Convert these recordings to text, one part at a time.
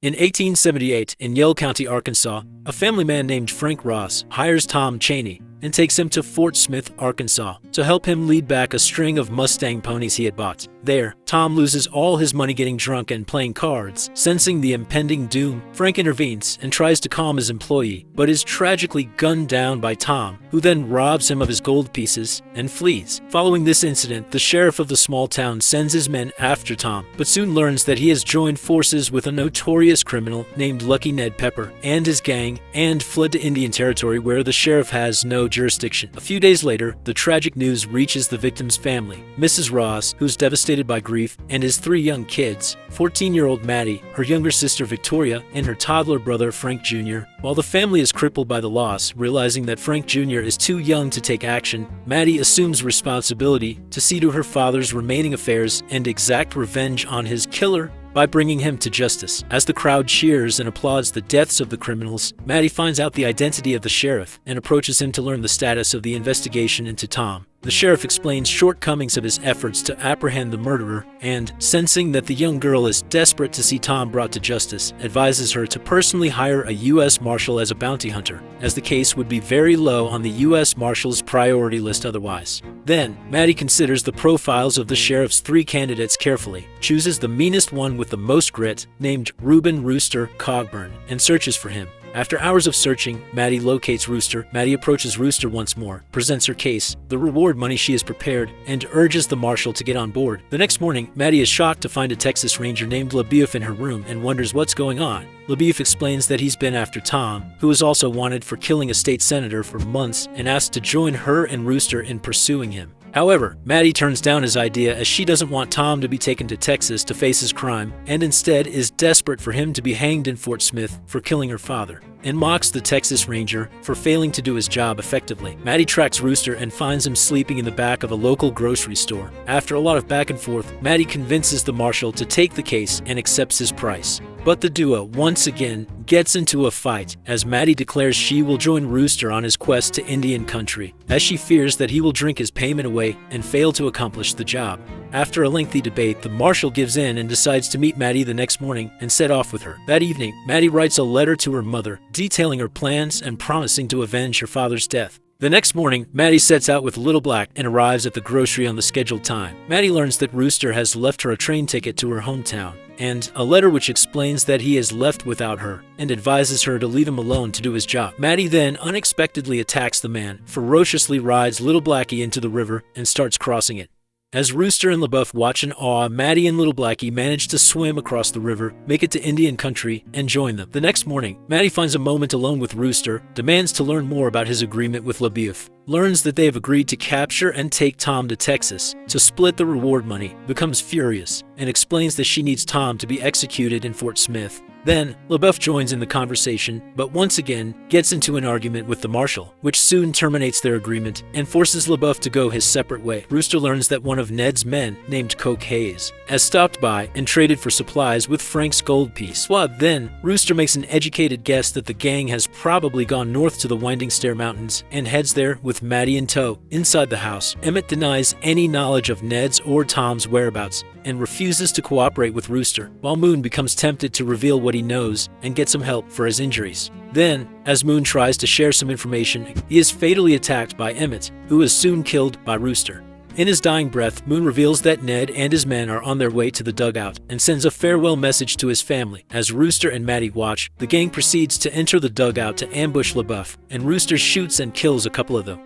In 1878, in Yell County, Arkansas, a family man named Frank Ross hires Tom Cheney and takes him to Fort Smith, Arkansas, to help him lead back a string of Mustang ponies he had bought. There, Tom loses all his money getting drunk and playing cards. Sensing the impending doom, Frank intervenes and tries to calm his employee, but is tragically gunned down by Tom, who then robs him of his gold pieces and flees. Following this incident, the sheriff of the small town sends his men after Tom, but soon learns that he has joined forces with a notorious criminal named Lucky Ned Pepper and his gang, and fled to Indian Territory where the sheriff has no jurisdiction. A few days later, the tragic news reaches the victim's family. Mrs. Ross, who's devastated by grief, and his 3 young kids, 14-year-old Maddie, her younger sister Victoria, and her toddler brother Frank Jr. While the family is crippled by the loss, realizing that Frank Jr. is too young to take action, Maddie assumes responsibility to see to her father's remaining affairs and exact revenge on his killer by bringing him to justice. As the crowd cheers and applauds the deaths of the criminals, Maddie finds out the identity of the sheriff and approaches him to learn the status of the investigation into Tom. The sheriff explains shortcomings of his efforts to apprehend the murderer and, sensing that the young girl is desperate to see Tom brought to justice, advises her to personally hire a U.S. Marshal as a bounty hunter, as the case would be very low on the U.S. Marshal's priority list otherwise. Then, Maddie considers the profiles of the sheriff's 3 candidates carefully, chooses the meanest one with the most grit, named Rooster Cogburn, and searches for him. After hours of searching, Maddie locates Rooster. Maddie approaches Rooster once more, presents her case, the reward money she has prepared, and urges the marshal to get on board. The next morning, Maddie is shocked to find a Texas Ranger named LaBeouf in her room and wonders what's going on. LaBeouf explains that he's been after Tom, who is also wanted for killing a state senator for months, and asks to join her and Rooster in pursuing him. However, Maddie turns down his idea as she doesn't want Tom to be taken to Texas to face his crime, and instead is desperate for him to be hanged in Fort Smith for killing her father, and mocks the Texas Ranger for failing to do his job effectively. Maddie tracks Rooster and finds him sleeping in the back of a local grocery store. After a lot of back and forth, Maddie convinces the marshal to take the case and accepts his price. But the duo once again gets into a fight as Maddie declares she will join Rooster on his quest to Indian country, as she fears that he will drink his payment away and fail to accomplish the job. After a lengthy debate, the marshal gives in and decides to meet Maddie the next morning and set off with her. That evening, Maddie writes a letter to her mother, detailing her plans and promising to avenge her father's death. The next morning, Maddie sets out with Little Black and arrives at the grocery on the scheduled time. Maddie learns that Rooster has left her a train ticket to her hometown, and a letter which explains that he is left without her, and advises her to leave him alone to do his job. Maddie then unexpectedly attacks the man, ferociously rides Little Blackie into the river, and starts crossing it. As Rooster and LaBeouf watch in awe, Maddie and Little Blackie manage to swim across the river, make it to Indian country, and join them. The next morning, Maddie finds a moment alone with Rooster, demands to learn more about his agreement with LaBeouf, learns that they have agreed to capture and take Tom to Texas to split the reward money, becomes furious, and explains that she needs Tom to be executed in Fort Smith. Then, LaBeouf joins in the conversation, but once again gets into an argument with the marshal, which soon terminates their agreement and forces LaBeouf to go his separate way. Rooster learns that one of Ned's men, named Coke Hayes, has stopped by and traded for supplies with Frank's gold piece. Then, Rooster makes an educated guess that the gang has probably gone north to the Winding Stair Mountains and heads there with Maddie in tow. Inside the house, Emmett denies any knowledge of Ned's or Tom's whereabouts and refuses to cooperate with Rooster, while Moon becomes tempted to reveal what he knows and get some help for his injuries. Then, as Moon tries to share some information, he is fatally attacked by Emmett, who is soon killed by Rooster. In his dying breath, Moon reveals that Ned and his men are on their way to the dugout and sends a farewell message to his family. As Rooster and Maddie watch, the gang proceeds to enter the dugout to ambush LaBeouf, and Rooster shoots and kills a couple of them.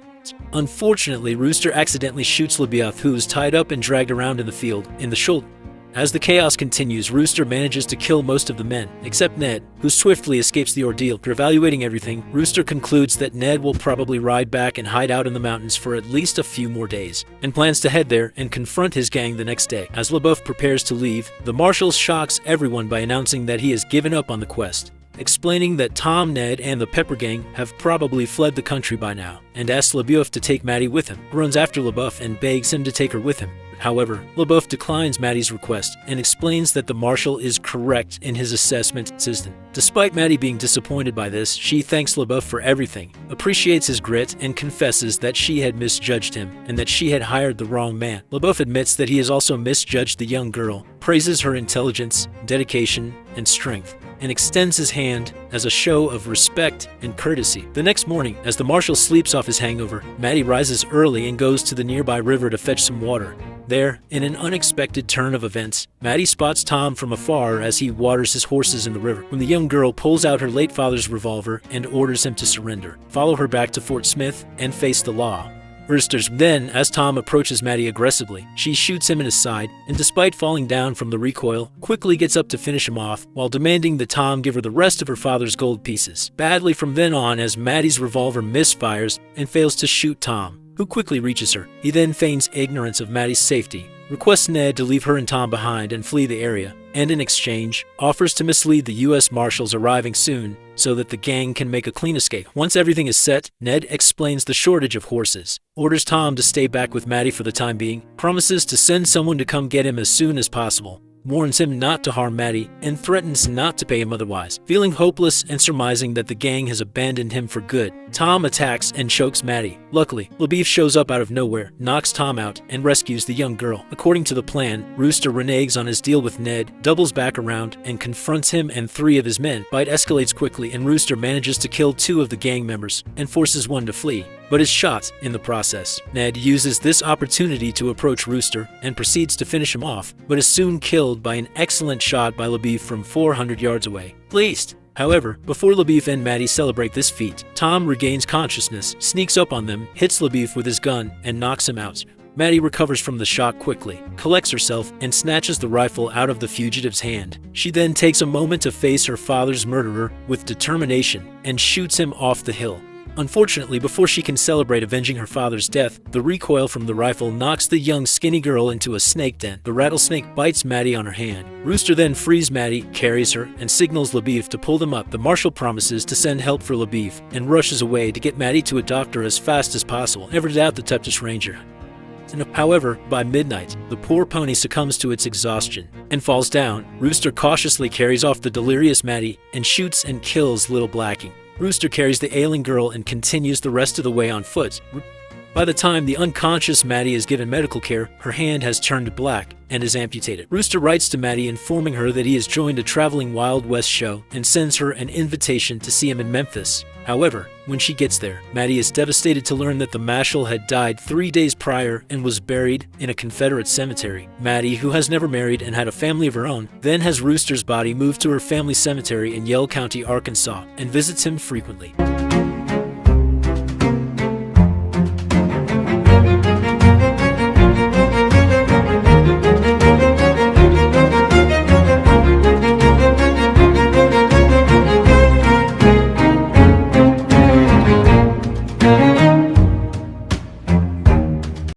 Unfortunately, Rooster accidentally shoots LaBeouf, who is tied up and dragged around in the field, in the shoulder. As the chaos continues, Rooster manages to kill most of the men, except Ned, who swiftly escapes the ordeal. After evaluating everything, Rooster concludes that Ned will probably ride back and hide out in the mountains for at least a few more days, and plans to head there and confront his gang the next day. As LaBeouf prepares to leave, the marshal shocks everyone by announcing that he has given up on the quest, explaining that Tom, Ned, and the Pepper Gang have probably fled the country by now, and asks LaBeouf to take Maddie with him. Runs after LaBeouf and begs him to take her with him. However, LaBeouf declines Maddie's request and explains that the Marshal is correct in his assessment. Despite Maddie being disappointed by this, she thanks LaBeouf for everything, appreciates his grit, and confesses that she had misjudged him and that she had hired the wrong man. LaBeouf admits that he has also misjudged the young girl, praises her intelligence, dedication, and strength, and extends his hand as a show of respect and courtesy. The next morning, as the Marshal sleeps off his hangover, Maddie rises early and goes to the nearby river to fetch some water. There, in an unexpected turn of events, Maddie spots Tom from afar as he waters his horses in the river, when the young girl pulls out her late father's revolver and orders him to surrender, follow her back to Fort Smith, and face the law. Roosters. Then, as Tom approaches Maddie aggressively, she shoots him in his side, and despite falling down from the recoil, quickly gets up to finish him off, while demanding that Tom give her the rest of her father's gold pieces. Badly from then on, as Maddie's revolver misfires and fails to shoot Tom, who quickly reaches her. He then feigns ignorance of Maddie's safety, requests Ned to leave her and Tom behind and flee the area, and in exchange, offers to mislead the U.S. Marshals arriving soon so that the gang can make a clean escape. Once everything is set, Ned explains the shortage of horses, orders Tom to stay back with Maddie for the time being, promises to send someone to come get him as soon as possible, warns him not to harm Maddie, and threatens not to pay him otherwise. Feeling hopeless and surmising that the gang has abandoned him for good, Tom attacks and chokes Maddie. Luckily, LaBeouf shows up out of nowhere, knocks Tom out, and rescues the young girl. According to the plan, Rooster reneges on his deal with Ned, doubles back around, and confronts him and 3 of his men. Fight escalates quickly, and Rooster manages to kill 2 of the gang members and forces one to flee, but is shot in the process. Ned uses this opportunity to approach Rooster and proceeds to finish him off, but is soon killed by an excellent shot by LaBeouf from 400 yards away. Pleased. However, before LaBeouf and Maddie celebrate this feat, Tom regains consciousness, sneaks up on them, hits LaBeouf with his gun, and knocks him out. Maddie recovers from the shock quickly, collects herself, and snatches the rifle out of the fugitive's hand. She then takes a moment to face her father's murderer with determination and shoots him off the hill. Unfortunately, before she can celebrate avenging her father's death, the recoil from the rifle knocks the young skinny girl into a snake den. The rattlesnake bites Maddie on her hand. Rooster then frees Maddie, carries her, and signals LaBeouf to pull them up. The Marshal promises to send help for LaBeouf and rushes away to get Maddie to a doctor as fast as possible. Never doubt the Texas Ranger. However, by midnight, the poor pony succumbs to its exhaustion and falls down. Rooster cautiously carries off the delirious Maddie and shoots and kills Little Blackie. Rooster carries the ailing girl and continues the rest of the way on foot. By the time the unconscious Maddie is given medical care, her hand has turned black and is amputated. Rooster writes to Maddie informing her that he has joined a traveling Wild West show and sends her an invitation to see him in Memphis. However, when she gets there, Maddie is devastated to learn that the Marshal had died 3 days prior and was buried in a Confederate cemetery. Maddie, who has never married and had a family of her own, then has Rooster's body moved to her family cemetery in Yell County, Arkansas, and visits him frequently.